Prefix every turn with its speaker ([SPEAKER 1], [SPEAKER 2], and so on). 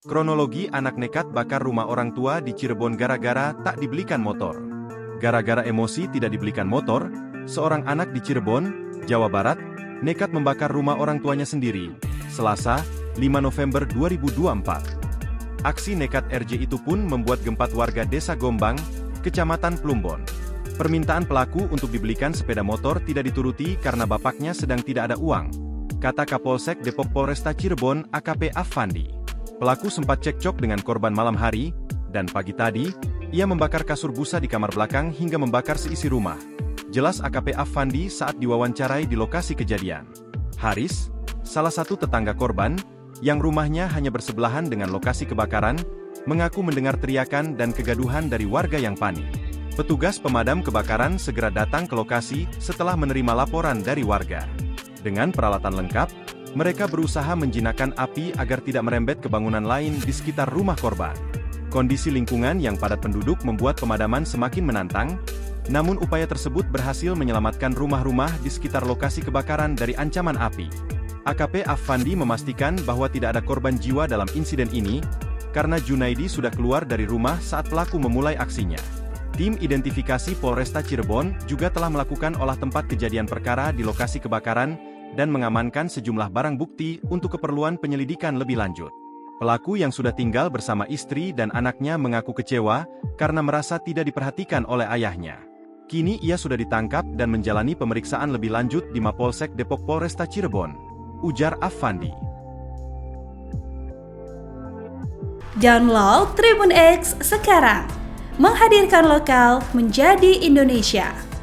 [SPEAKER 1] Kronologi anak nekat bakar rumah orang tua di Cirebon gara-gara tak dibelikan motor. Gara-gara emosi tidak dibelikan motor, seorang anak di Cirebon, Jawa Barat, nekat membakar rumah orang tuanya sendiri, Selasa, 5 November 2024. Aksi nekat RJ itu pun membuat gempat warga Desa Gombang, Kecamatan Plumbon. Permintaan pelaku untuk dibelikan sepeda motor tidak dituruti karena bapaknya sedang tidak ada uang, kata Kapolsek Depok Polresta Cirebon AKP Affandi. Pelaku sempat cekcok dengan korban malam hari, dan pagi tadi, ia membakar kasur busa di kamar belakang hingga membakar seisi rumah. Jelas AKP Affandi saat diwawancarai di lokasi kejadian. Haris, salah satu tetangga korban, yang rumahnya hanya bersebelahan dengan lokasi kebakaran, mengaku mendengar teriakan dan kegaduhan dari warga yang panik. Petugas pemadam kebakaran segera datang ke lokasi setelah menerima laporan dari warga. Dengan peralatan lengkap, mereka berusaha menjinakkan api agar tidak merembet ke bangunan lain di sekitar rumah korban. Kondisi lingkungan yang padat penduduk membuat pemadaman semakin menantang, namun upaya tersebut berhasil menyelamatkan rumah-rumah di sekitar lokasi kebakaran dari ancaman api. AKP Affandi memastikan bahwa tidak ada korban jiwa dalam insiden ini, karena Junaidi sudah keluar dari rumah saat pelaku memulai aksinya. Tim identifikasi Polresta Cirebon juga telah melakukan olah tempat kejadian perkara di lokasi kebakaran, dan mengamankan sejumlah barang bukti untuk keperluan penyelidikan lebih lanjut. Pelaku yang sudah tinggal bersama istri dan anaknya mengaku kecewa karena merasa tidak diperhatikan oleh ayahnya. Kini ia sudah ditangkap dan menjalani pemeriksaan lebih lanjut di Mapolsek Depok Polresta Cirebon, ujar Affandi.
[SPEAKER 2] Download Tribun X sekarang, menghadirkan lokal menjadi Indonesia.